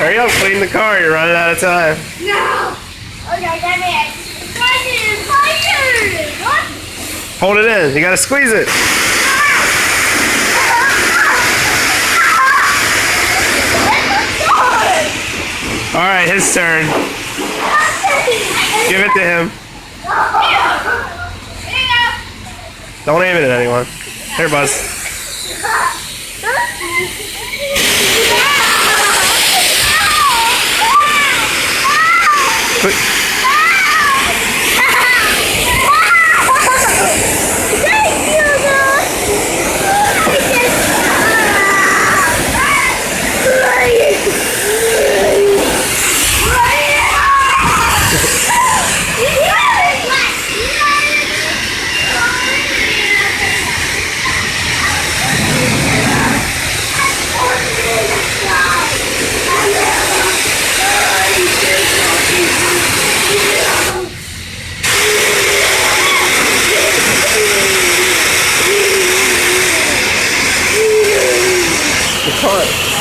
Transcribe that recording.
Hurry up, clean the car. You're running out of time. No. Okay, come here. Hold it in. You gotta squeeze it. All right, his turn. Give it to him. Don't aim it at anyone. Here, Buzz. The car.